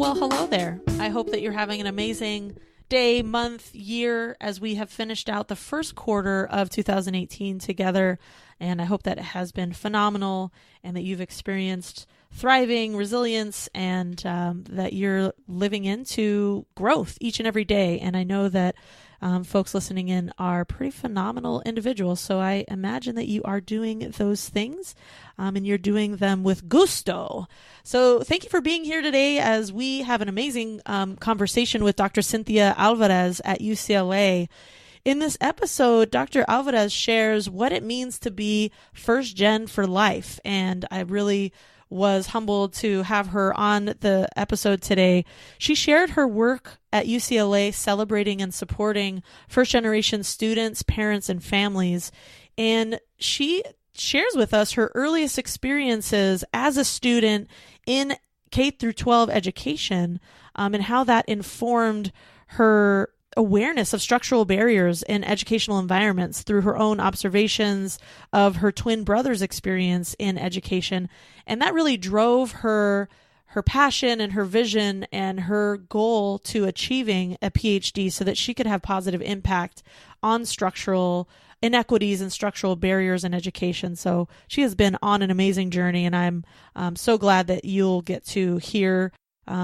Well, hello there. I hope that you're having an amazing day, month, year as we have finished out the first quarter of 2018 together. And I hope that it has been phenomenal and that you've experienced thriving, resilience, and that you're living into growth each and every day. And I know that folks listening in are pretty phenomenal individuals. So I imagine that you are doing those things and you're doing them with gusto. So thank you for being here today as we have an amazing conversation with Dr. Cynthia Alvarez at UCLA. In this episode, Dr. Alvarez shares what it means to be first gen for life. And I really was humbled to have her on the episode today. She shared her work at UCLA celebrating and supporting first-generation students, parents, and families. And she shares with us her earliest experiences as a student in K through 12 education and how that informed her awareness of structural barriers in educational environments through her own observations of her twin brother's experience in education. And that really drove her passion and her vision and her goal to achieving a Ph.D. so that she could have positive impact on structural inequities and structural barriers in education. So she has been on an amazing journey, and I'm so glad that you'll get to hear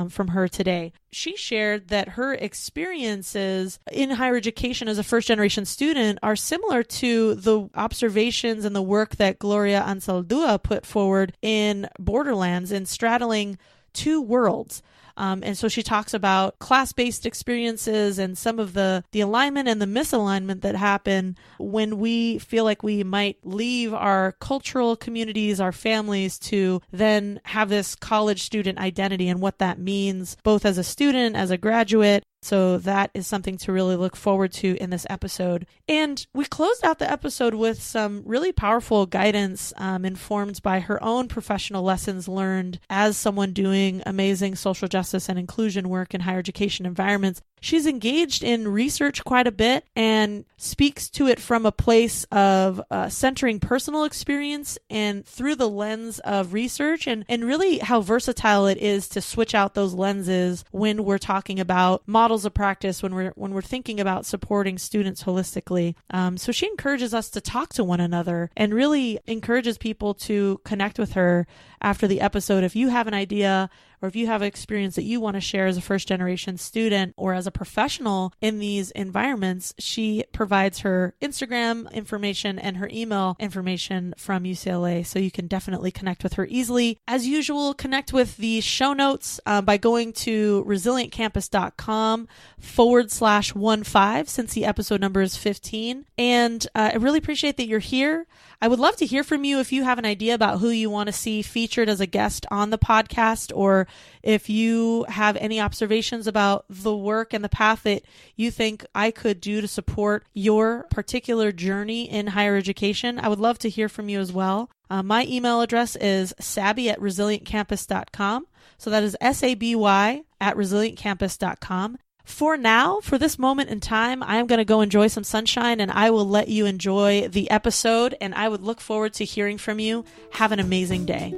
from her today. She shared that her experiences in higher education as a first-generation student are similar to the observations and the work that Gloria Anzaldúa put forward in Borderlands in straddling two worlds. And so she talks about class-based experiences and some of the alignment and the misalignment that happen when we feel like we might leave our cultural communities, our families, to then have this college student identity and what that means, both as a student, as a graduate. So that is something to really look forward to in this episode. And we closed out the episode with some really powerful guidance informed by her own professional lessons learned as someone doing amazing social justice and inclusion work in higher education environments. She's engaged in research quite a bit and speaks to it from a place of centering personal experience and through the lens of research and really how versatile it is to switch out those lenses when we're talking about models of practice, when we're thinking about supporting students holistically. So she encourages us to talk to one another and really encourages people to connect with her after the episode. If you have an idea or if you have an experience that you want to share as a first-generation student or as a professional in these environments, she provides her Instagram information and her email information from UCLA, so you can definitely connect with her easily. As usual, connect with the show notes by going to resilientcampus.com/15, since the episode number is 15. And I really appreciate that you're here. I would love to hear from you if you have an idea about who you want to see featured as a guest on the podcast, or if you have any observations about the work and the path that you think I could do to support your particular journey in higher education. I would love to hear from you as well. My email address is sabby@resilientcampus.com. So that is SABY@resilientcampus.com. For now, for this moment in time, I am going to go enjoy some sunshine, and I will let you enjoy the episode, and I would look forward to hearing from you. Have an amazing day.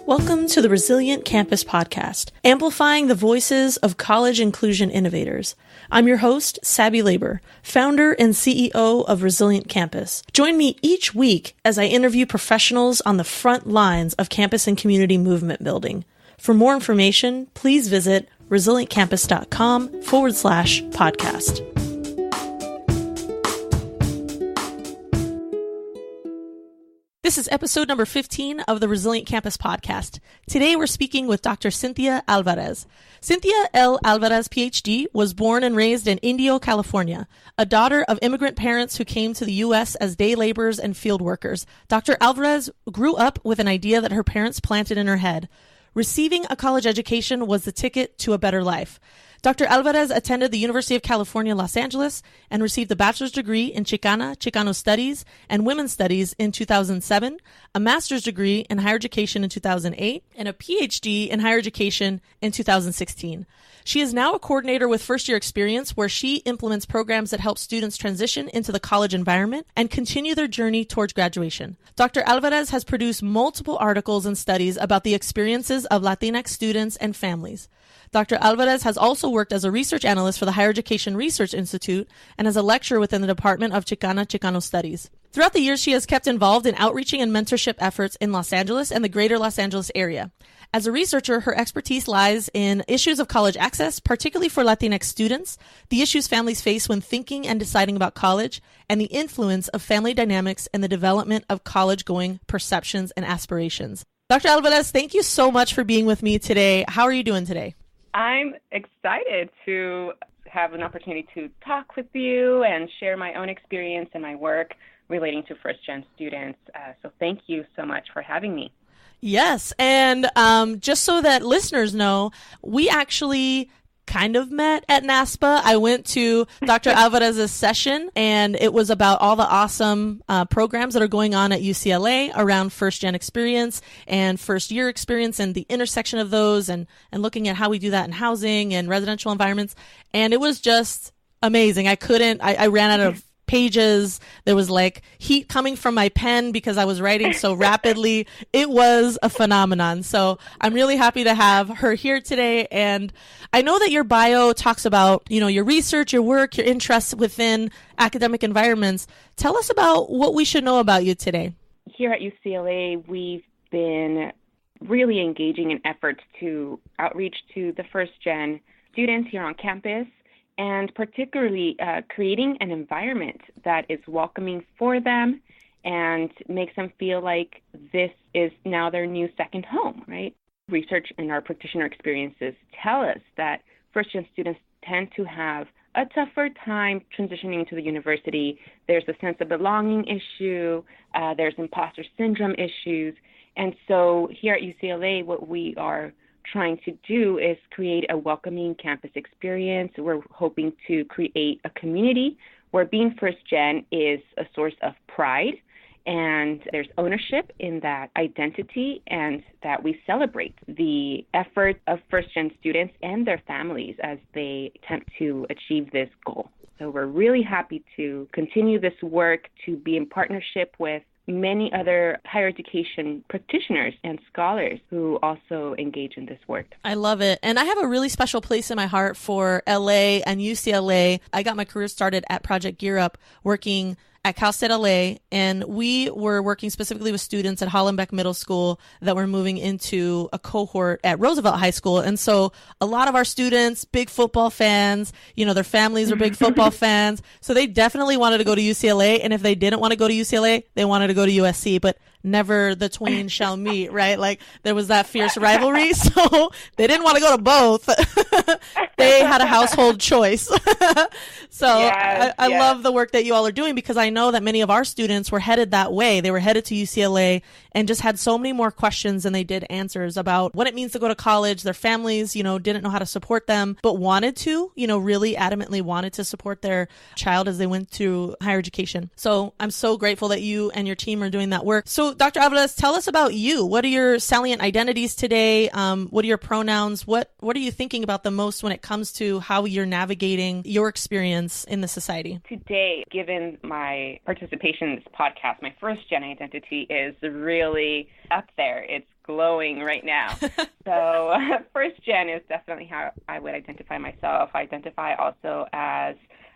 Welcome to the Resilient Campus Podcast, amplifying the voices of college inclusion innovators. I'm your host, Sabby Labor, founder and CEO of Resilient Campus. Join me each week as I interview professionals on the front lines of campus and community movement building. For more information, please visit resilientcampus.com/podcast. This is episode number 15 of the Resilient Campus podcast. Today we're speaking with Dr. Cynthia Alvarez. Cynthia L. Alvarez, Ph.D., was born and raised in Indio, California, a daughter of immigrant parents who came to the U.S. as day laborers and field workers. Dr. Alvarez grew up with an idea that her parents planted in her head. Receiving a college education was the ticket to a better life. Dr. Alvarez attended the University of California, Los Angeles, and received a bachelor's degree in Chicana, Chicano Studies, and Women's Studies in 2007, a master's degree in higher education in 2008, and a Ph.D. in higher education in 2016. She is now a coordinator with FirstYear Experience, where she implements programs that help students transition into the college environment and continue their journey towards graduation. Dr. Alvarez has produced multiple articles and studies about the experiences of Latinx students and families. Dr. Alvarez has also worked as a research analyst for the Higher Education Research Institute and as a lecturer within the Department of Chicana, Chicano Studies. Throughout the years, she has kept involved in outreaching and mentorship efforts in Los Angeles and the greater Los Angeles area. As a researcher, her expertise lies in issues of college access, particularly for Latinx students, the issues families face when thinking and deciding about college, and the influence of family dynamics in the development of college-going perceptions and aspirations. Dr. Alvarez, thank you so much for being with me today. How are you doing today? I'm excited to have an opportunity to talk with you and share my own experience and my work relating to first-gen students. So thank you so much for having me. Yes, and just so that listeners know, we actually kind of met at NASPA. I went to Dr. Alvarez's session, and it was about all the awesome programs that are going on at UCLA around FirstYear Experience and FirstYear Experience and the intersection of those and looking at how we do that in housing and residential environments. And it was just amazing. I ran out of pages. There was like heat coming from my pen because I was writing so rapidly. It was a phenomenon. So I'm really happy to have her here today. And I know that your bio talks about, your research, your work, your interests within academic environments. Tell us about what we should know about you today. Here at UCLA, we've been really engaging in efforts to outreach to the first-gen students here on campus, and particularly creating an environment that is welcoming for them and makes them feel like this is now their new second home, right? Research and our practitioner experiences tell us that first-gen students tend to have a tougher time transitioning to the university. There's a sense of belonging issue, there's imposter syndrome issues, and so here at UCLA, what we are trying to do is create a welcoming campus experience. We're hoping to create a community where being first-gen is a source of pride, and there's ownership in that identity, and that we celebrate the effort of first-gen students and their families as they attempt to achieve this goal. So we're really happy to continue this work, to be in partnership with many other higher education practitioners and scholars who also engage in this work. I love it. And I have a really special place in my heart for LA and UCLA. I got my career started at Project Gear Up working at Cal State LA, and we were working specifically with students at Hollenbeck Middle School that were moving into a cohort at Roosevelt High School. And so a lot of our students, big football fans, their families are big football fans. So they definitely wanted to go to UCLA. And if they didn't want to go to UCLA, they wanted to go to USC. But never the twain shall meet, right? Like there was that fierce rivalry. So they didn't want to go to both. They had a household choice. So yes, I love the work that you all are doing, because I know that many of our students were headed that way. They were headed to UCLA and just had so many more questions than they did answers about what it means to go to college. Their families, didn't know how to support them, but wanted to, really adamantly wanted to support their child as they went to higher education. So I'm so grateful that you and your team are doing that work. So Dr. Alvarez, tell us about you. What are your salient identities today? What are your pronouns? What are you thinking about the most when it comes to how you're navigating your experience in the society? Today, given my participation in this podcast, my first-gen identity is really up there. It's glowing right now. So first-gen is definitely how I would identify myself. I identify also as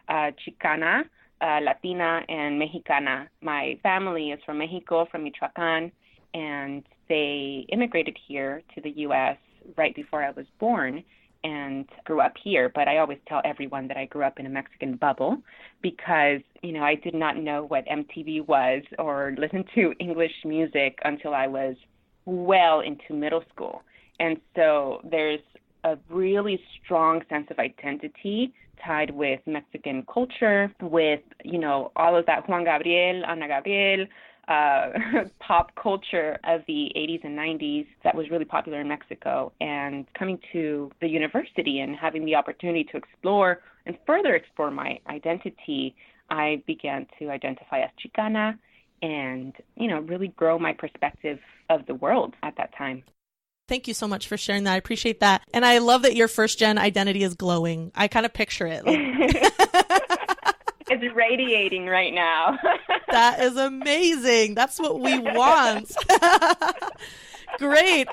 Chicana, Latina, and Mexicana. My family is from Mexico, from Michoacan, and they immigrated here to the U.S. right before I was born and grew up here. But I always tell everyone that I grew up in a Mexican bubble because, I did not know what MTV was or listen to English music until I was well into middle school. And so there's a really strong sense of identity tied with Mexican culture, with, all of that Juan Gabriel, Ana Gabriel, pop culture of the 80s and 90s that was really popular in Mexico, and coming to the university and having the opportunity to explore and further explore my identity, I began to identify as Chicana and, really grow my perspective of the world at that time. Thank you so much for sharing that. I appreciate that. And I love that your first gen identity is glowing. I kind of picture it. It's radiating right now. That is amazing. That's what we want. Great.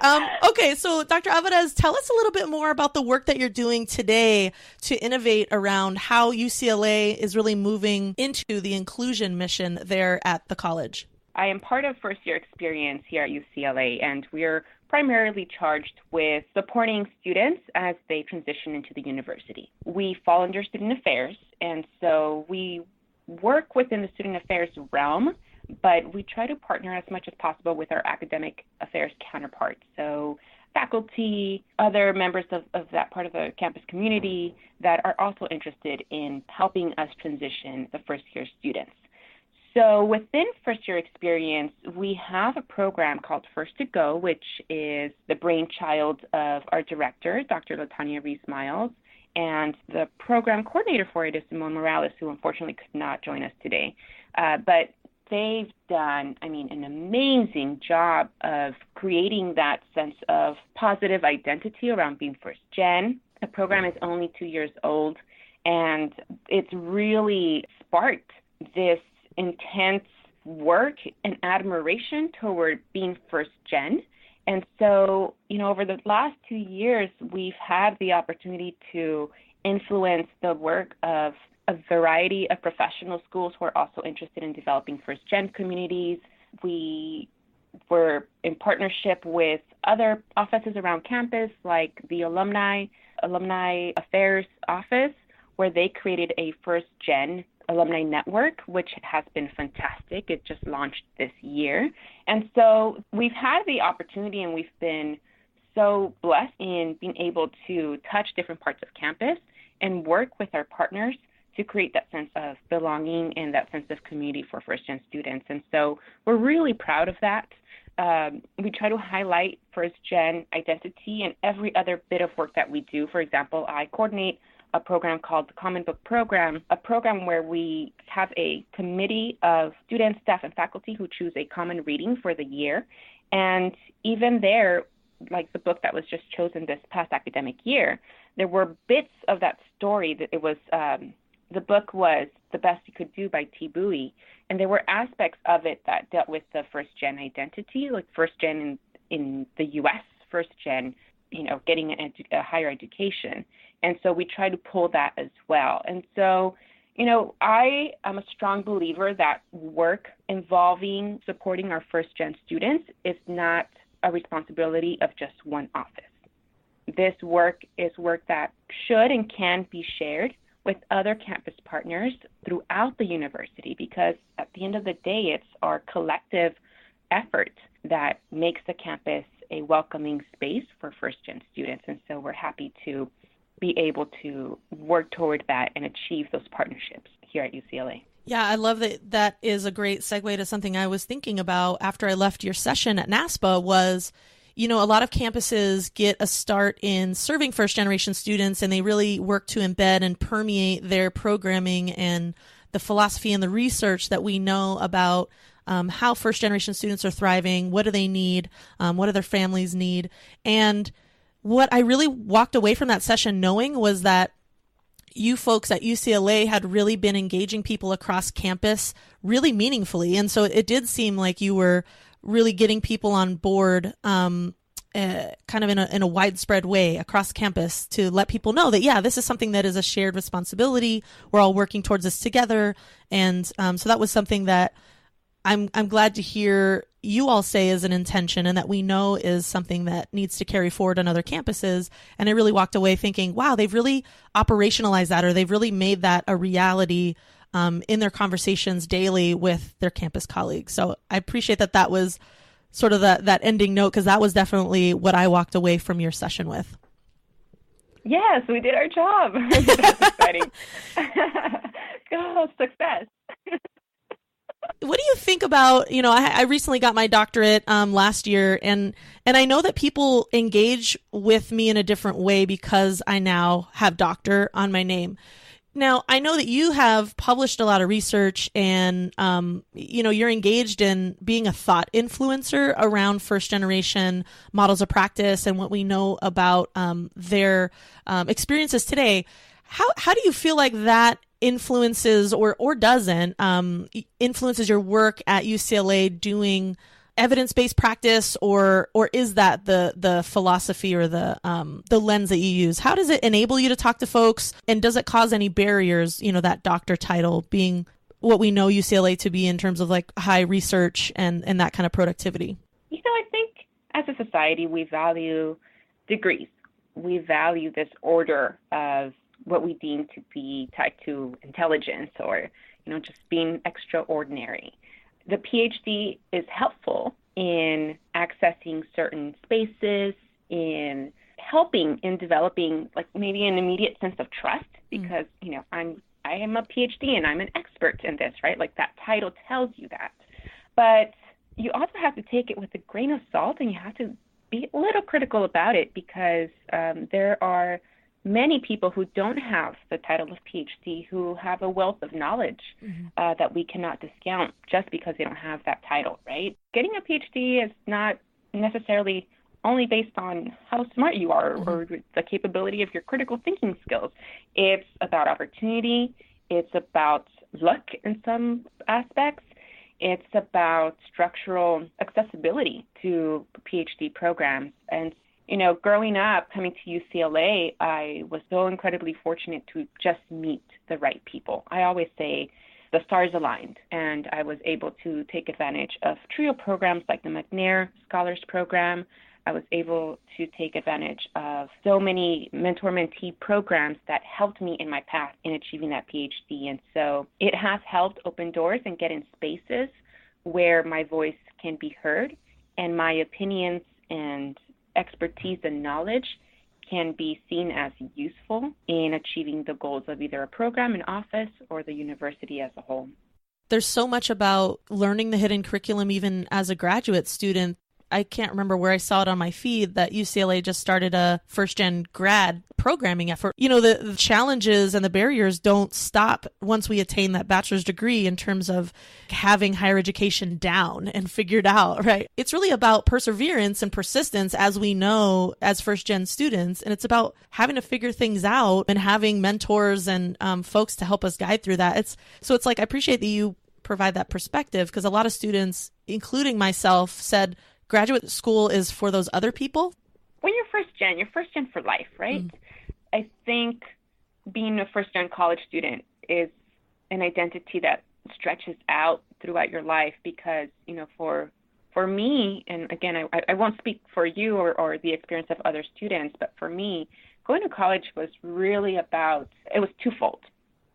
Okay, so Dr. Alvarez, tell us a little bit more about the work that you're doing today to innovate around how UCLA is really moving into the inclusion mission there at the college. I am part of FirstYear Experience here at UCLA, and we're primarily charged with supporting students as they transition into the university. We fall under student affairs, and so we work within the student affairs realm, but we try to partner as much as possible with our academic affairs counterparts. So faculty, other members of that part of the campus community that are also interested in helping us transition the first-year students. So within FirstYear Experience, we have a program called First to Go, which is the brainchild of our director, Dr. Latanya Reese-Miles, and the program coordinator for it is Simone Morales, who unfortunately could not join us today. But they've done, an amazing job of creating that sense of positive identity around being first gen. The program is only 2 years old, and it's really sparked this intense work and admiration toward being first gen. And so, over the last 2 years, we've had the opportunity to influence the work of a variety of professional schools who are also interested in developing first gen communities. We were in partnership with other offices around campus, like the Alumni Affairs Office, where they created a first gen alumni network, which has been fantastic. It just launched this year. And so we've had the opportunity, and we've been so blessed in being able to touch different parts of campus and work with our partners to create that sense of belonging and that sense of community for first-gen students. And so we're really proud of that. We try to highlight first-gen identity in every other bit of work that we do. For example, I coordinate a program called the Common Book Program, a program where we have a committee of students, staff, and faculty who choose a common reading for the year. And even there, like the book that was just chosen this past academic year, there were bits of that story that it was, the book was The Best You Could Do by T. Bowie. And there were aspects of it that dealt with the first-gen identity, like first-gen in the U.S., first-gen, getting a higher education. And so we try to pull that as well. And so, I am a strong believer that work involving supporting our first-gen students is not a responsibility of just one office. This work is work that should and can be shared with other campus partners throughout the university, because at the end of the day, it's our collective effort that makes the campus a welcoming space for first-gen students. And so we're happy to be able to work toward that and achieve those partnerships here at UCLA. Yeah, I love that. That is a great segue to something I was thinking about after I left your session at NASPA was, a lot of campuses get a start in serving first-generation students, and they really work to embed and permeate their programming and the philosophy and the research that we know about how first-generation students are thriving, what do they need, what do their families need. And what I really walked away from that session knowing was that you folks at UCLA had really been engaging people across campus really meaningfully. And so it did seem like you were really getting people on board kind of in a widespread way across campus to let people know that, yeah, this is something that is a shared responsibility. We're all working towards this together. And so that was something that I'm glad to hear you all say is an intention and that we know is something that needs to carry forward on other campuses. And I really walked away thinking, wow, they've really operationalized that, or they've really made that a reality in their conversations daily with their campus colleagues. So I appreciate that was sort of that ending note, because that was definitely what I walked away from your session with. Yes, we did our job. That's exciting. Oh, success. What do you think about, I recently got my doctorate last year, and I know that people engage with me in a different way because I now have doctor on my name. Now, I know that you have published a lot of research and, you're engaged in being a thought influencer around first generation models of practice and what we know about their experiences today. How do you feel like that influences or doesn't influences your work at UCLA doing evidence-based practice, or is that the philosophy or the lens that you use? How does it enable you to talk to folks, and does it cause any barriers, that doctor title being what we know UCLA to be in terms of like high research and that kind of productivity? I think as a society, we value degrees. We value this order of what we deem to be tied to intelligence or, just being extraordinary. The Ph.D. is helpful in accessing certain spaces, in helping in developing like maybe an immediate sense of trust because, I am a Ph.D. and I'm an expert in this, right? Like that title tells you that. But you also have to take it with a grain of salt, and you have to be a little critical about it because there are many people who don't have the title of PhD who have a wealth of knowledge that we cannot discount just because they don't have that title, right? Getting a PhD is not necessarily only based on how smart you are or the capability of your critical thinking skills. It's about opportunity. It's about luck in some aspects. It's about structural accessibility to PhD programs. And growing up, coming to UCLA, I was so incredibly fortunate to just meet the right people. I always say the stars aligned, and I was able to take advantage of trio programs like the McNair Scholars Program. I was able to take advantage of so many mentor-mentee programs that helped me in my path in achieving that PhD. And so it has helped open doors and get in spaces where my voice can be heard and my opinions and expertise and knowledge can be seen as useful in achieving the goals of either a program, an office, or the university as a whole. There's so much about learning the hidden curriculum even as a graduate student. I can't remember where I saw it on my feed that UCLA just started a first-gen grad programming effort. The challenges and the barriers don't stop once we attain that bachelor's degree in terms of having higher education down and figured out, right? It's really about perseverance and persistence, as we know as first-gen students, and it's about having to figure things out and having mentors and folks to help us guide through that. It's like I appreciate that you provide that perspective because a lot of students, including myself, said, graduate school is for those other people? When you're first gen for life, right? I think being a first gen college student is an identity that stretches out throughout your life because, for me, and again, I won't speak for you or the experience of other students, but for me, going to college was really it was twofold.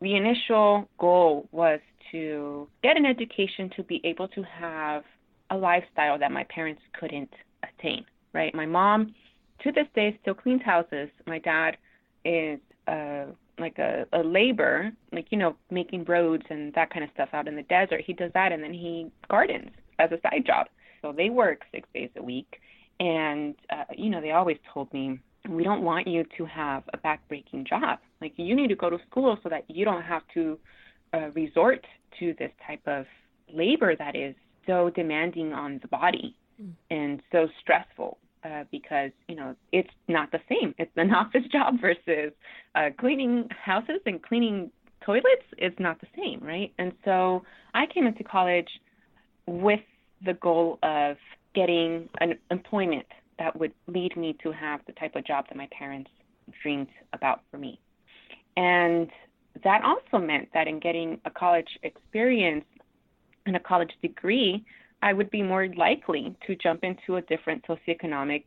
The initial goal was to get an education to be able to have a lifestyle that my parents couldn't attain, right? My mom, to this day, still cleans houses. My dad is like a laborer, making roads and that kind of stuff out in the desert. He does that, and then he gardens as a side job. So they work 6 days a week. And, they always told me, we don't want you to have a backbreaking job. Like, you need to go to school so that you don't have to resort to this type of labor that is so demanding on the body and so stressful because, it's not the same. It's an office job versus cleaning houses and cleaning toilets. It's not the same, right? And so I came into college with the goal of getting an employment that would lead me to have the type of job that my parents dreamed about for me. And that also meant that in getting a college experience and a college degree, I would be more likely to jump into a different socioeconomic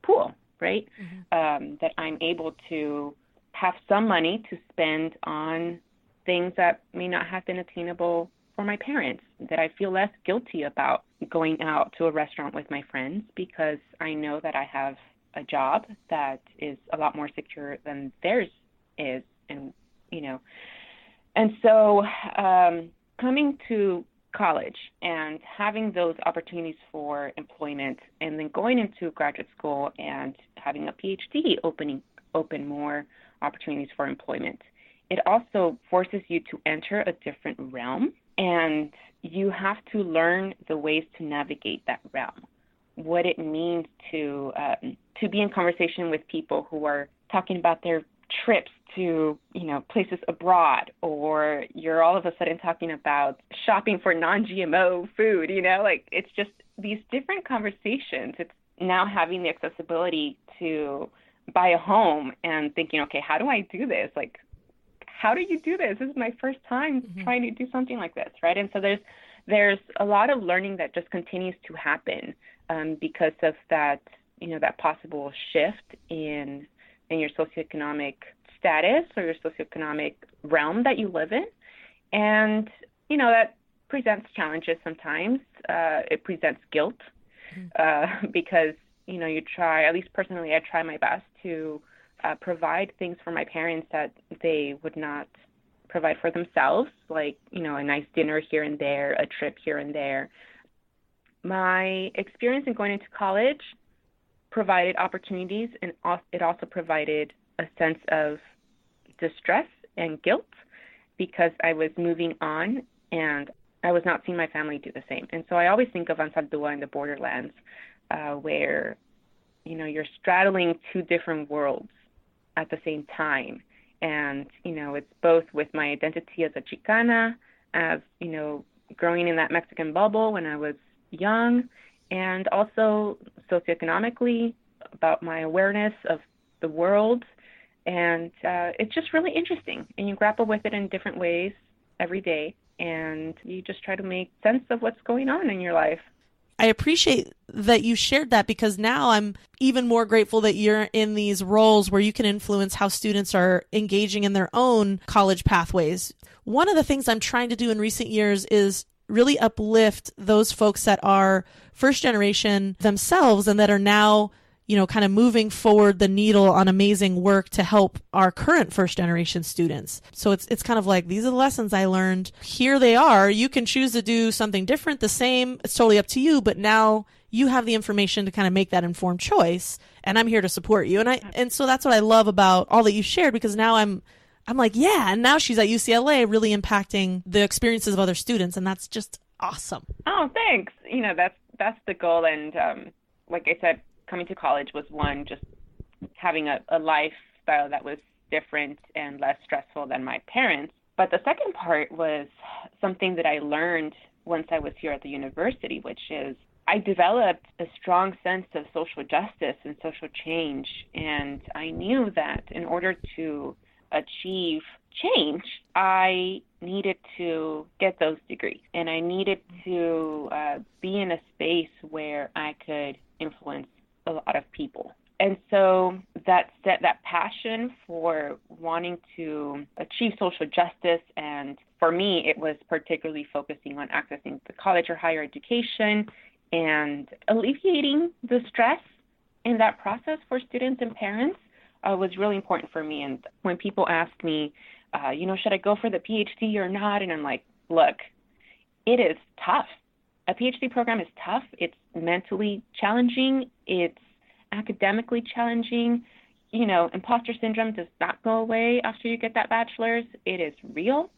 pool, right? That I'm able to have some money to spend on things that may not have been attainable for my parents, that I feel less guilty about going out to a restaurant with my friends because I know that I have a job that is a lot more secure than theirs is. And so coming to college and having those opportunities for employment, and then going into graduate school and having a Ph.D. open more opportunities for employment. It also forces you to enter a different realm, and you have to learn the ways to navigate that realm, what it means to be in conversation with people who are talking about their trips to, places abroad, or you're all of a sudden talking about shopping for non-GMO food, it's just these different conversations. It's now having the accessibility to buy a home and thinking, okay, how do I do this? Like, how do you do this? This is my first time trying to do something like this, right? And so there's a lot of learning that just continues to happen because of that, that possible shift in your socioeconomic status or your socioeconomic realm that you live in. And, that presents challenges sometimes. It presents guilt because, you try, at least personally, I try my best to provide things for my parents that they would not provide for themselves, like, a nice dinner here and there, a trip here and there. My experience in going into college provided opportunities, and it also provided a sense of distress and guilt because I was moving on and I was not seeing my family do the same. And so I always think of Ansaldúa in the Borderlands where, you're straddling two different worlds at the same time. And, it's both with my identity as a Chicana, as, growing in that Mexican bubble when I was young, and also socioeconomically about my awareness of the world. And it's just really interesting. And you grapple with it in different ways every day. And you just try to make sense of what's going on in your life. I appreciate that you shared that, because now I'm even more grateful that you're in these roles where you can influence how students are engaging in their own college pathways. One of the things I'm trying to do in recent years is really uplift those folks that are first generation themselves and that are now, kind of moving forward the needle on amazing work to help our current first generation students. So it's kind of like, these are the lessons I learned. Here they are. You can choose to do something different, the same. It's totally up to you. But now you have the information to kind of make that informed choice. And I'm here to support you. And so that's what I love about all that you shared, because now I'm like, yeah. And now she's at UCLA really impacting the experiences of other students. And that's just awesome. Oh, thanks. That's the goal. And like I said, coming to college was one, just having a lifestyle that was different and less stressful than my parents. But the second part was something that I learned once I was here at the university, which is I developed a strong sense of social justice and social change. And I knew that in order to achieve change, I needed to get those degrees. And I needed to be in a space where I could influence a lot of people. And so that passion for wanting to achieve social justice, and for me, it was particularly focusing on accessing the college or higher education and alleviating the stress in that process for students and parents was really important for me. And when people ask me, should I go for the Ph.D. or not? And I'm like, look, it is tough. A Ph.D. program is tough. It's mentally challenging. It's academically challenging. Imposter syndrome does not go away after you get that bachelor's. It is real.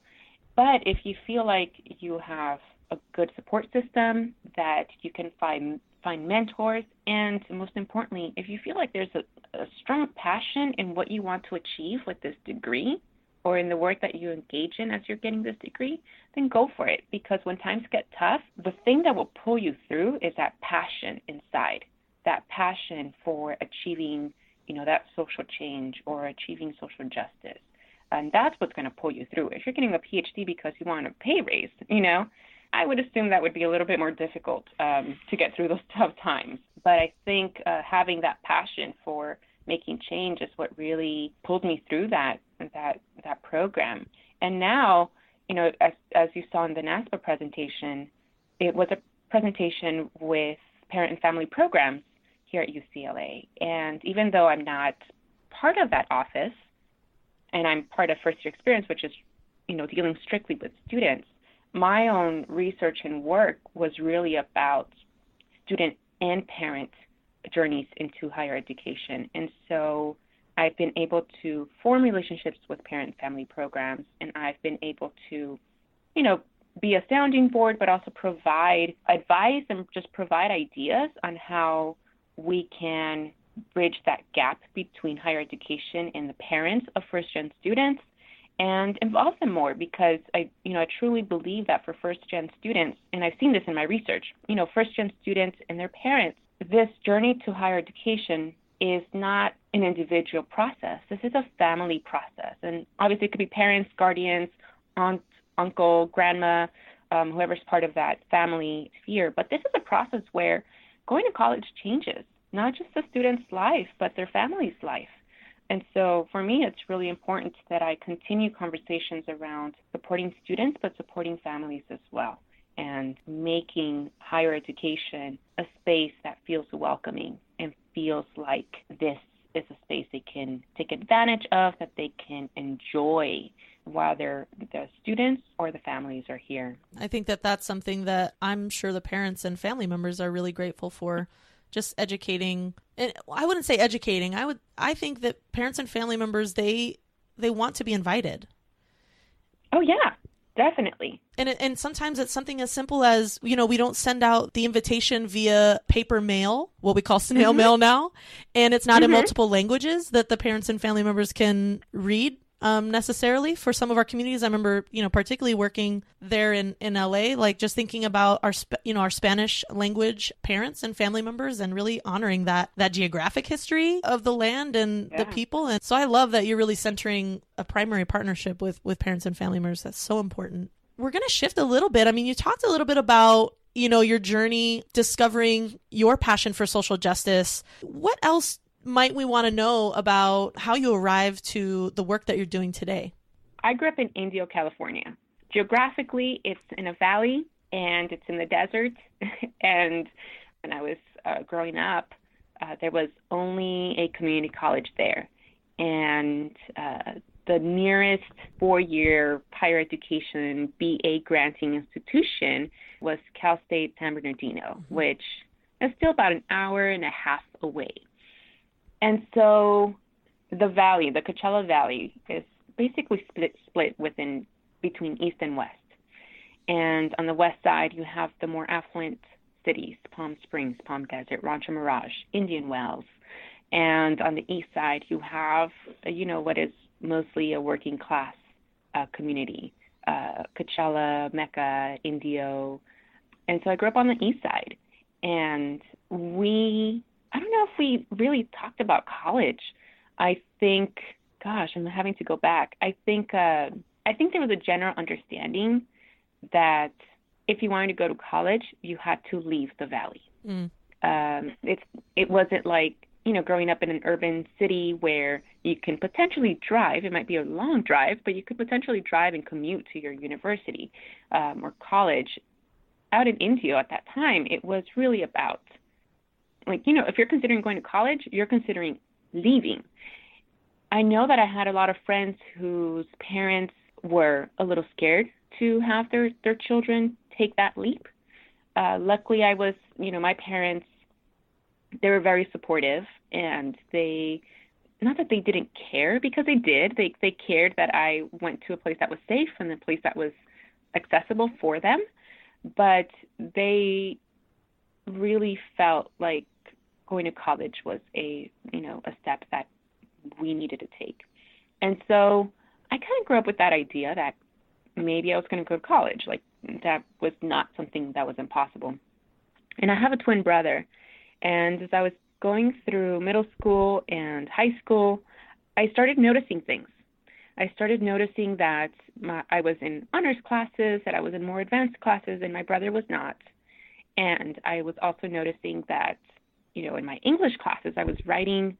But if you feel like you have a good support system, that you can find mentors, and most importantly, if you feel like there's a strong passion in what you want to achieve with this degree, or in the work that you engage in as you're getting this degree, then go for it. Because when times get tough, the thing that will pull you through is that passion inside, that passion for achieving, that social change or achieving social justice. And that's what's going to pull you through. If you're getting a PhD because you want a pay raise, I would assume that would be a little bit more difficult to get through those tough times. But I think having that passion for making change is what really pulled me through that program. And now, as you saw in the NASPA presentation, it was a presentation with parent and family programs here at UCLA. And even though I'm not part of that office, and I'm part of FirstYear Experience, which is, dealing strictly with students, my own research and work was really about student and parent journeys into higher education. And so I've been able to form relationships with parent and family programs, and I've been able to, be a sounding board, but also provide advice and just provide ideas on how we can bridge that gap between higher education and the parents of first-gen students and involve them more, because I truly believe that for first-gen students, and I've seen this in my research, first-gen students and their parents, this journey to higher education is not an individual process. This is a family process. And obviously it could be parents, guardians, aunt, uncle, grandma, whoever's part of that family sphere. But this is a process where going to college changes not just the student's life, but their family's life. And so for me, it's really important that I continue conversations around supporting students, but supporting families as well, and making higher education a space that feels welcoming and feels like this is a space they can take advantage of, that they can enjoy while the students or the families are here. I think that that's something that I'm sure the parents and family members are really grateful for, just educating. And I wouldn't say educating. I think that parents and family members, they want to be invited. Oh, yeah. Definitely. And sometimes it's something as simple as, we don't send out the invitation via paper mail, what we call snail mail now, and it's not in multiple languages that the parents and family members can read necessarily. For some of our communities, I remember, particularly working there in LA, like just thinking about our Spanish language parents and family members and really honoring that geographic history of the land and the people. And so I love that you're really centering a primary partnership with parents and family members. That's so important. We're going to shift a little bit. I mean, you talked a little bit about, your journey discovering your passion for social justice. What else might we want to know about how you arrived to the work that you're doing today? I grew up in Indio, California. Geographically, it's in a valley and it's in the desert. And when I was growing up, there was only a community college there. And the nearest four-year higher education BA granting institution was Cal State San Bernardino, which is still about an hour and a half away. And so the valley, the Coachella Valley, is basically split between east and west. And on the west side, you have the more affluent cities, Palm Springs, Palm Desert, Rancho Mirage, Indian Wells. And on the east side, you have, what is mostly a working class community, Coachella, Mecca, Indio. And so I grew up on the east side. And I don't know if we really talked about college. I think, I'm having to go back. I think there was a general understanding that if you wanted to go to college, you had to leave the valley. It wasn't like, growing up in an urban city where you can potentially drive. It might be a long drive, but you could potentially drive and commute to your university or college. Out in Indio at that time, it was really about, if you're considering going to college, you're considering leaving. I know that I had a lot of friends whose parents were a little scared to have their children take that leap. Luckily, I was, my parents, they were very supportive, and not that they didn't care, because they did. They cared that I went to a place that was safe and a place that was accessible for them. But they really felt like going to college was a step that we needed to take. And so I kind of grew up with that idea that maybe I was going to go to college. Like, that was not something that was impossible. And I have a twin brother. And as I was going through middle school and high school, I started noticing things. I started noticing that I was in honors classes, that I was in more advanced classes, and my brother was not. And I was also noticing that, in my English classes, I was writing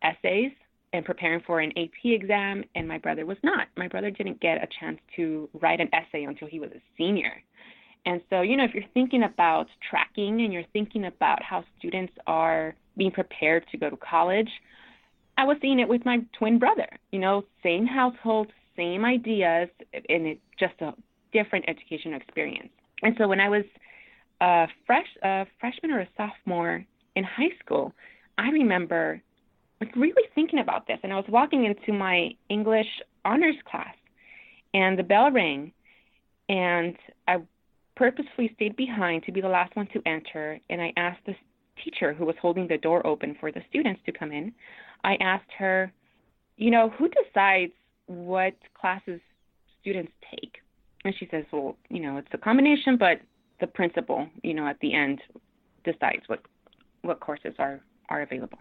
essays and preparing for an AP exam, and my brother was not. My brother didn't get a chance to write an essay until he was a senior. And so, if you're thinking about tracking and you're thinking about how students are being prepared to go to college, I was seeing it with my twin brother, same household, same ideas, and it's just a different educational experience. And so when I was a freshman or a sophomore in high school, I remember really thinking about this. And I was walking into my English honors class, and the bell rang, and I purposefully stayed behind to be the last one to enter. And I asked the teacher who was holding the door open for the students to come in, I asked her, who decides what classes students take? And she says, well, it's a combination, but the principal, at the end decides what courses are available.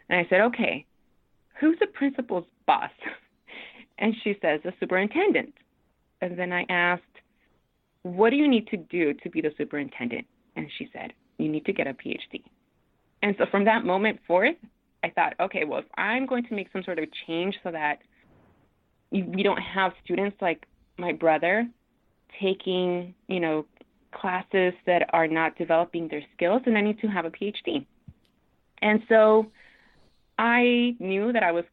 And I said, okay, who's the principal's boss? And she says, the superintendent. And then I asked, what do you need to do to be the superintendent? And she said, you need to get a Ph.D. And so from that moment forth, I thought, okay, well, if I'm going to make some sort of change so that we don't have students like my brother taking, classes that are not developing their skills, then I need to have a Ph.D. And so I knew that I was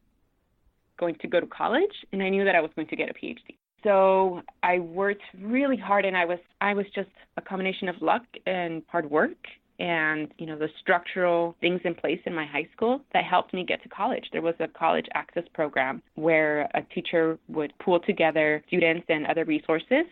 going to go to college, and I knew that I was going to get a Ph.D. So I worked really hard, and I was just a combination of luck and hard work and, the structural things in place in my high school that helped me get to college. There was a college access program where a teacher would pool together students and other resources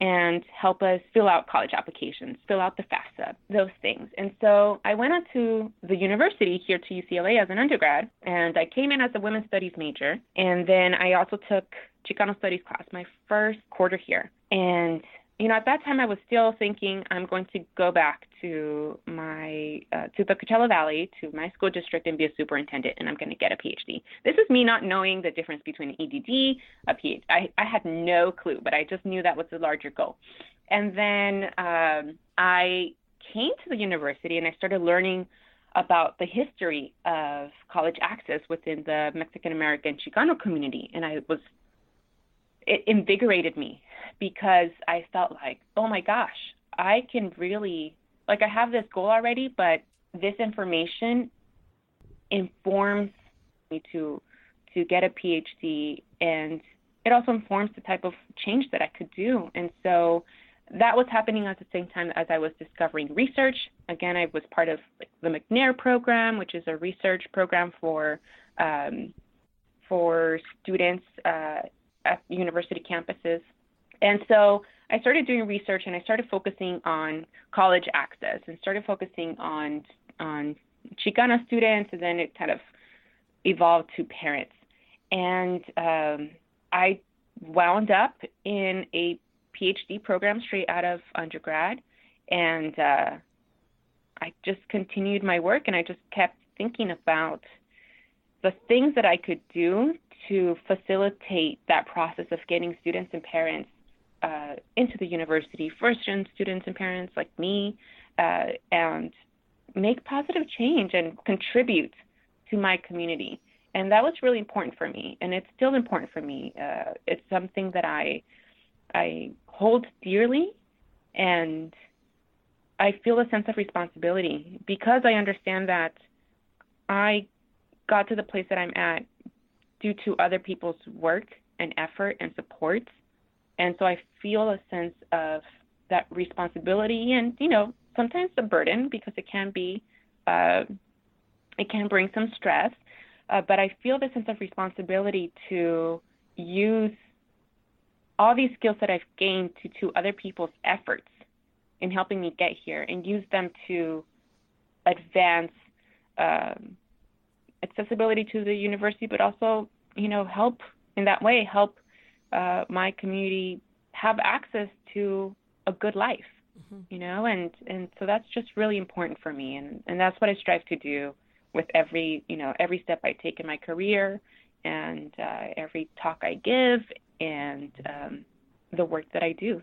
and help us fill out college applications, fill out the FAFSA, those things. And so I went on to the university here to UCLA as an undergrad, and I came in as a women's studies major. And then I also took Chicano studies class, my first quarter here. And, at that time I was still thinking I'm going to go back to to the Coachella Valley, to my school district, and be a superintendent, and I'm going to get a Ph.D. This is me not knowing the difference between an EDD, a Ph.D. I had no clue, but I just knew that was the larger goal. And then I came to the university, and I started learning about the history of college access within the Mexican-American Chicano community, and it invigorated me because I felt like, oh my gosh, I can really, I have this goal already, but this information informs me to get a PhD, and it also informs the type of change that I could do. And so that was happening at the same time as I was discovering research. Again, I was part of the McNair program, which is a research program for students at university campuses. And so I started doing research, and I started focusing on college access and started focusing on Chicana students, and then it kind of evolved to parents. And I wound up in a PhD program straight out of undergrad, and I just continued my work, and I just kept thinking about the things that I could do to facilitate that process of getting students and parents into the university, first-gen students and parents like me, and make positive change and contribute to my community. And that was really important for me, and it's still important for me. It's something that I hold dearly, and I feel a sense of responsibility because I understand that I got to the place that I'm at due to other people's work and effort and support. And so I feel a sense of that responsibility and, sometimes a burden because it can be, it can bring some stress. But I feel the sense of responsibility to use all these skills that I've gained to other people's efforts in helping me get here and use them to advance accessibility to the university, but also, help in that way, help my community have access to a good life, and so that's just really important for me. And that's what I strive to do with every step I take in my career and every talk I give and the work that I do.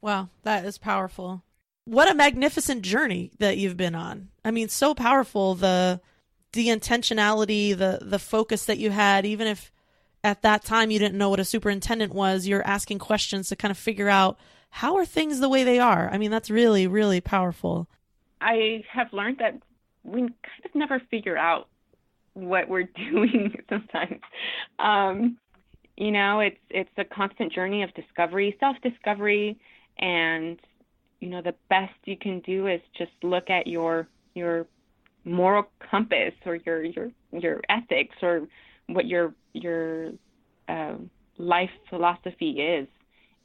Wow, that is powerful. What a magnificent journey that you've been on. I mean, so powerful, the intentionality, the focus that you had, even if at that time you didn't know what a superintendent was, you're asking questions to kind of figure out how are things the way they are. I mean, that's really, really powerful. I have learned that we kind of never figure out what we're doing sometimes. It's a constant journey of discovery, self-discovery, and the best you can do is just look at your moral compass or your ethics or what your life philosophy is,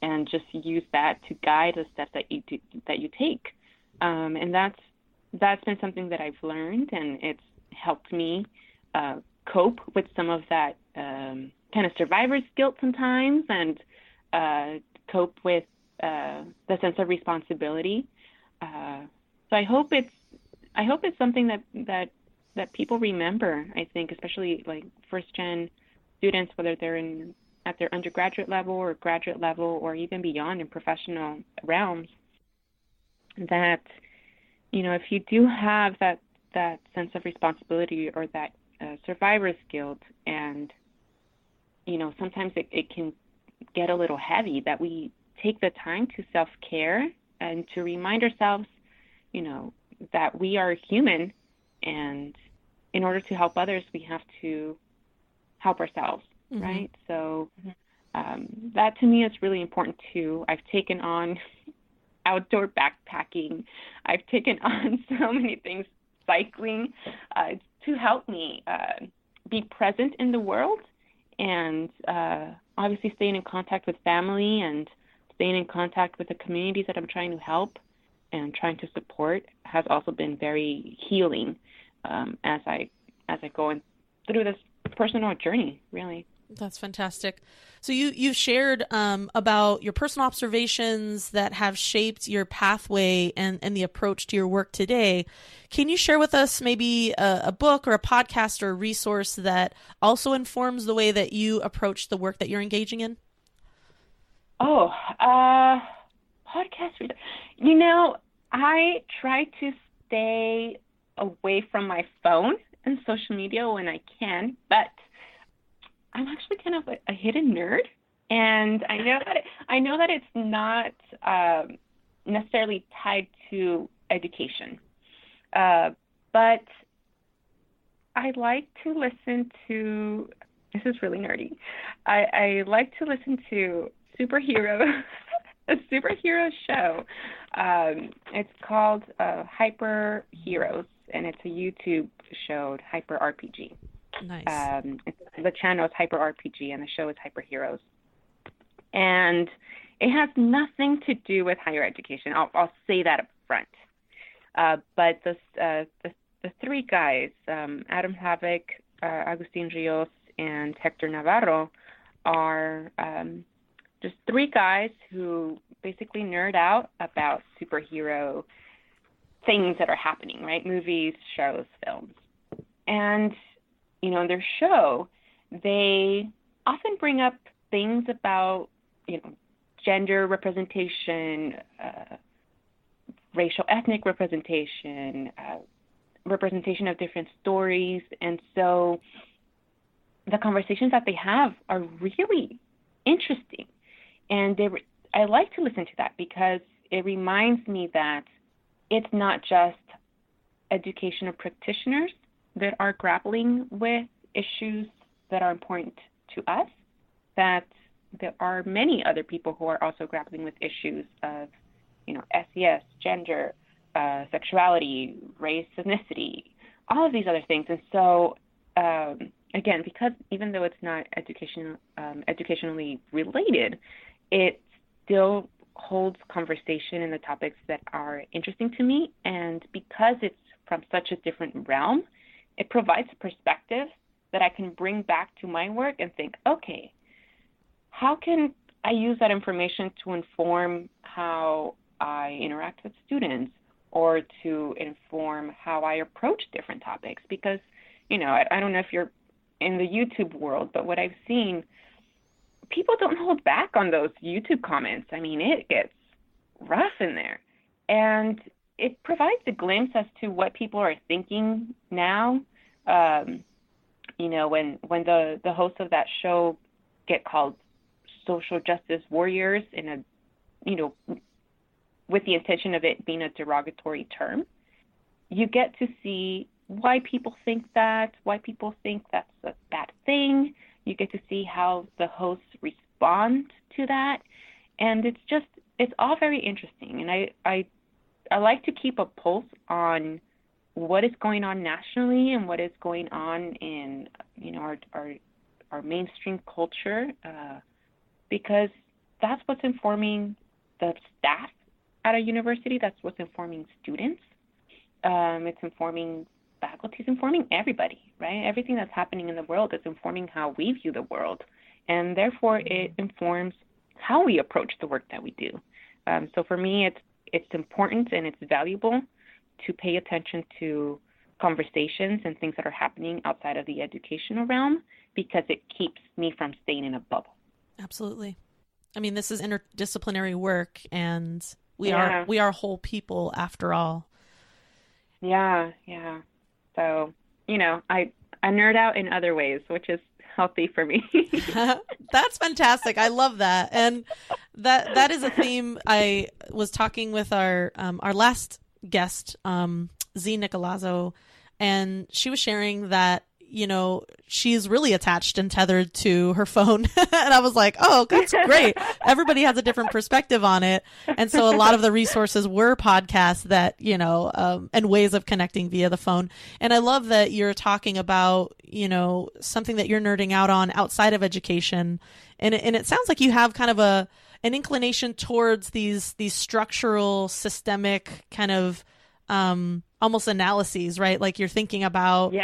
and just use that to guide the steps that you take. And that's been something that I've learned, and it's helped me cope with some of that kind of survivor's guilt sometimes, and cope with the sense of responsibility. So I hope it's something that people remember. I think, especially like first gen students, whether they're at their undergraduate level or graduate level or even beyond in professional realms, that if you do have that sense of responsibility or that survivor's guilt, and sometimes it can get a little heavy, that we take the time to self-care and to remind ourselves, that we are human, and in order to help others, we have to help ourselves, mm-hmm. right? So that to me is really important too. I've taken on outdoor backpacking. I've taken on so many things, cycling, to help me be present in the world, and obviously staying in contact with family and staying in contact with the communities that I'm trying to help and trying to support has also been very healing as I go through this personal journey, really. That's fantastic. So you've shared about your personal observations that have shaped your pathway and the approach to your work today. Can you share with us maybe a book or a podcast or a resource that also informs the way that you approach the work that you're engaging in? Podcast. I try to stay away from my phone and social media when I can, but I'm actually kind of a hidden nerd, and I know that it's not necessarily tied to education, but I like to listen to. This is really nerdy. I like to listen to superhero, a superhero show. It's called Hyper Heroes, and it's a YouTube show, Hyper RPG. Nice. The channel is Hyper RPG, and the show is Hyper Heroes. And it has nothing to do with higher education. I'll say that up front. But the three guys, Adam Havoc, Agustin Rios, and Hector Navarro, are just three guys who basically nerd out about superhero things that are happening, right? Movies, shows, films. And in their show, they often bring up things about, gender representation, racial, ethnic representation, representation of different stories. And so the conversations that they have are really interesting. And I like to listen to that because it reminds me that it's not just educational practitioners that are grappling with issues that are important to us, that there are many other people who are also grappling with issues of, SES, gender, sexuality, race, ethnicity, all of these other things. And so, again, because even though it's not educationally related, it still holds conversation in the topics that are interesting to me. And because it's from such a different realm, it provides a perspective that I can bring back to my work and think, okay, how can I use that information to inform how I interact with students or to inform how I approach different topics? Because, I don't know if you're in the YouTube world, but what I've seen, people don't hold back on those YouTube comments. I mean, it gets rough in there. And it provides a glimpse as to what people are thinking now. When the hosts of that show get called social justice warriors with the intention of it being a derogatory term, you get to see why people think that, why people think that's a bad thing. You get to see how the hosts respond to that. And it's all very interesting. And I like to keep a pulse on what is going on nationally and what is going on in, our mainstream culture, because that's what's informing the staff at a university. That's what's informing students. It's informing faculty. It's informing everybody, right? Everything that's happening in the world is informing how we view the world. And therefore, it informs how we approach the work that we do. So for me, it's important and it's valuable to pay attention to conversations and things that are happening outside of the educational realm, because it keeps me from staying in a bubble. Absolutely. I mean, this is interdisciplinary work, and we are whole people after all. Yeah. So, I nerd out in other ways, which is healthy for me. That's fantastic. I love that. And that is a theme. I was talking with our last guest, Z Nicolazzo, and she was sharing that, she's really attached and tethered to her phone. And I was like, oh, that's great. Everybody has a different perspective on it. And so a lot of the resources were podcasts that, and ways of connecting via the phone. And I love that you're talking about, something that you're nerding out on outside of education. And it sounds like you have kind of an inclination towards these structural, systemic kind of, almost analyses, right? Like you're thinking about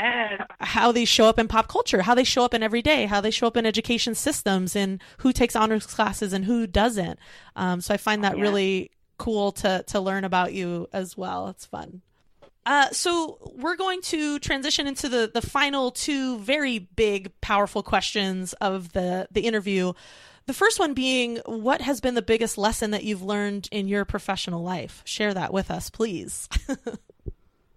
how they show up in pop culture, how they show up in everyday, how they show up in education systems, and who takes honors classes and who doesn't. So I find that really cool to learn about you as well. It's fun. So we're going to transition into the final two very big, powerful questions of the interview. The first one being, what has been the biggest lesson that you've learned in your professional life? Share that with us, please.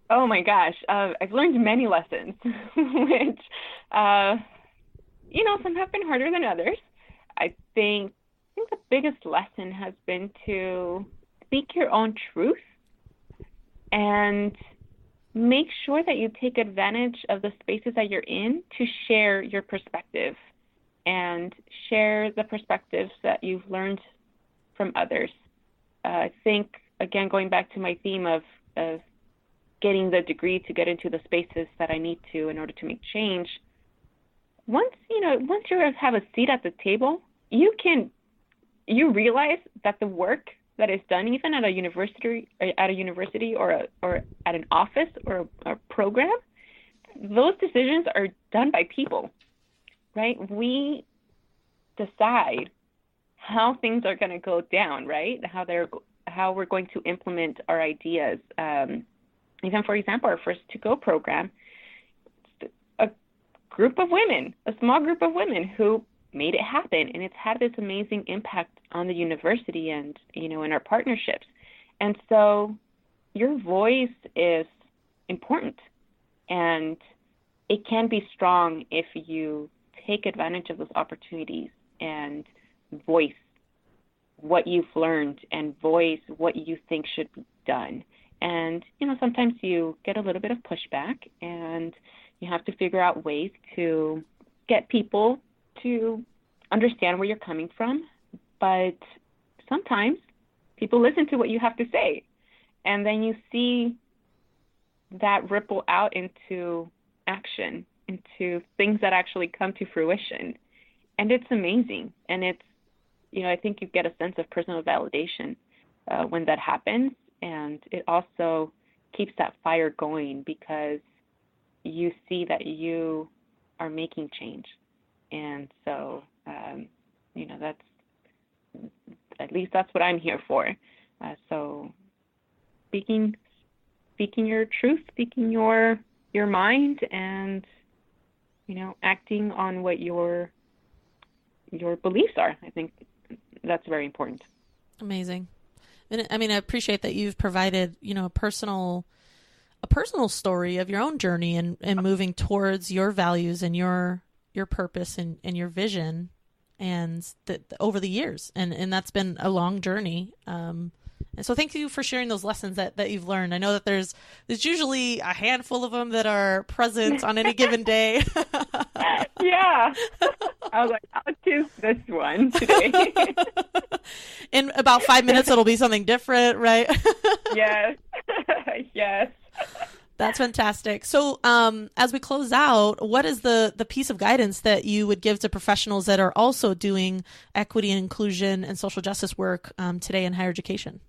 Oh my gosh, I've learned many lessons, which, some have been harder than others. I think the biggest lesson has been to speak your own truth and make sure that you take advantage of the spaces that you're in to share your perspective and share the perspectives that you've learned from others. I think, again, going back to my theme of getting the degree to get into the spaces that I need to in order to make change, once you have a seat at the table, you realize that the work that is done even at a university or at an office or a program, those decisions are done by people, right? We decide how things are going to go down, right? How we're going to implement our ideas. Even, for example, our First to Go program, a small group of women who made it happen, and it's had this amazing impact on the university and, in our partnerships. And so your voice is important, and it can be strong if you take advantage of those opportunities and voice what you've learned and voice what you think should be done. And, sometimes you get a little bit of pushback, and you have to figure out ways to get people to understand where you're coming from. But sometimes people listen to what you have to say, and then you see that ripple out into action, into things that actually come to fruition. And it's amazing. And it's, I think you get a sense of personal validation when that happens. And it also keeps that fire going because you see that you are making change. And so, that's what I'm here for. So speaking your truth, speaking your mind, and, acting on what your beliefs are. I think that's very important. Amazing. And I mean, I appreciate that you've provided, a personal story of your own journey and moving towards your values and your purpose and your vision, and over the years. And that's been a long journey. And so thank you for sharing those lessons that you've learned. I know that there's usually a handful of them that are present on any given day. Yeah. I was like, I'll choose this one today. In about 5 minutes, it'll be something different, right? Yes. Yes. That's fantastic. So as we close out, what is the piece of guidance that you would give to professionals that are also doing equity and inclusion and social justice work today in higher education?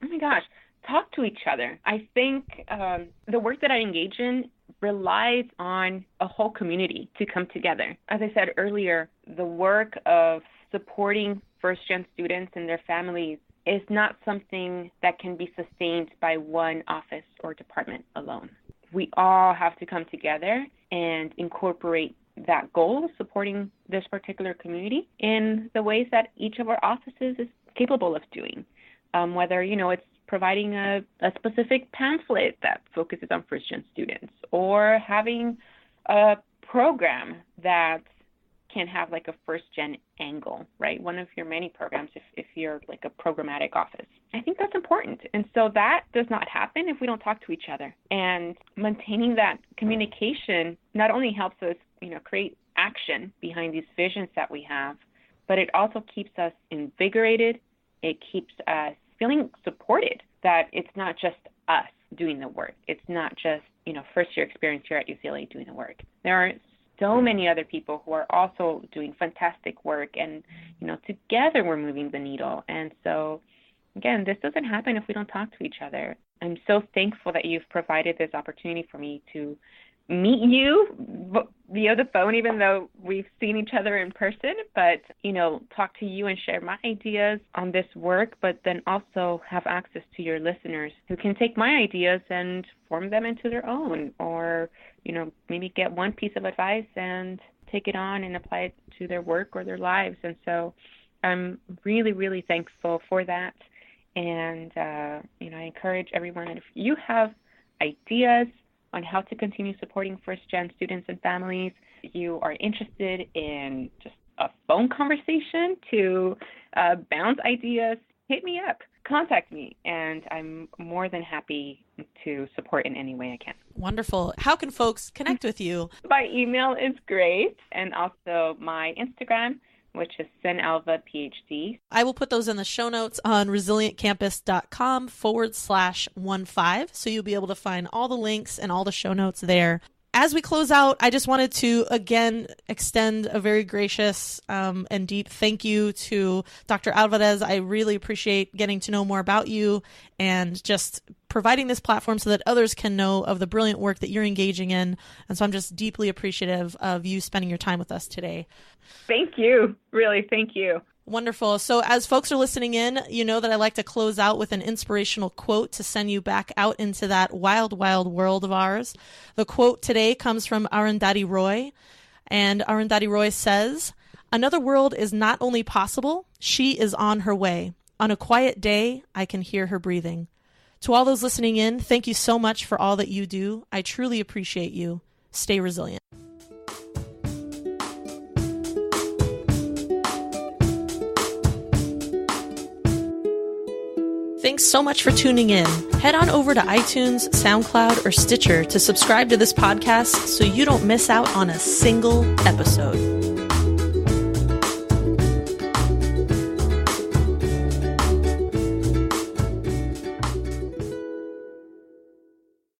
Oh my gosh, talk to each other. I think the work that I engage in relies on a whole community to come together. As I said earlier, the work of supporting first-gen students and their families is not something that can be sustained by one office or department alone. We all have to come together and incorporate that goal of supporting this particular community in the ways that each of our offices is capable of doing. Whether, it's providing a specific pamphlet that focuses on first-gen students, or having a program that can have like a first-gen angle, right? One of your many programs if you're like a programmatic office. I think that's important. And so that does not happen if we don't talk to each other. And maintaining that communication not only helps us, create action behind these visions that we have, but it also keeps us invigorated. It keeps us feeling supported, that it's not just us doing the work. It's not just, first-year experience here at UCLA doing the work. There are so many other people who are also doing fantastic work, and, together we're moving the needle. And so, again, this doesn't happen if we don't talk to each other. I'm so thankful that you've provided this opportunity for me to meet you via the phone, even though we've seen each other in person, but, talk to you and share my ideas on this work, but then also have access to your listeners who can take my ideas and form them into their own, or, maybe get one piece of advice and take it on and apply it to their work or their lives. And so I'm really, really thankful for that. And, I encourage everyone, if you have ideas on how to continue supporting first-gen students and families, you are interested in just a phone conversation to bounce ideas, hit me up, contact me, and I'm more than happy to support in any way I can. Wonderful. How can folks connect with you? By email is great, and also my Instagram, which is Cyn Alva, Ph.D. I will put those in the show notes on resilientcampus.com/15. So you'll be able to find all the links and all the show notes there. As we close out, I just wanted to, again, extend a very gracious and deep thank you to Dr. Alvarez. I really appreciate getting to know more about you and just providing this platform so that others can know of the brilliant work that you're engaging in. And so I'm just deeply appreciative of you spending your time with us today. Thank you. Really, thank you. Wonderful. So as folks are listening in, you know that I like to close out with an inspirational quote to send you back out into that wild, wild world of ours. The quote today comes from Arundhati Roy, and Arundhati Roy says, "Another world is not only possible, she is on her way. On a quiet day, I can hear her breathing." To all those listening in, thank you so much for all that you do. I truly appreciate you. Stay resilient. Thanks so much for tuning in. Head on over to iTunes, SoundCloud, or Stitcher to subscribe to this podcast so you don't miss out on a single episode.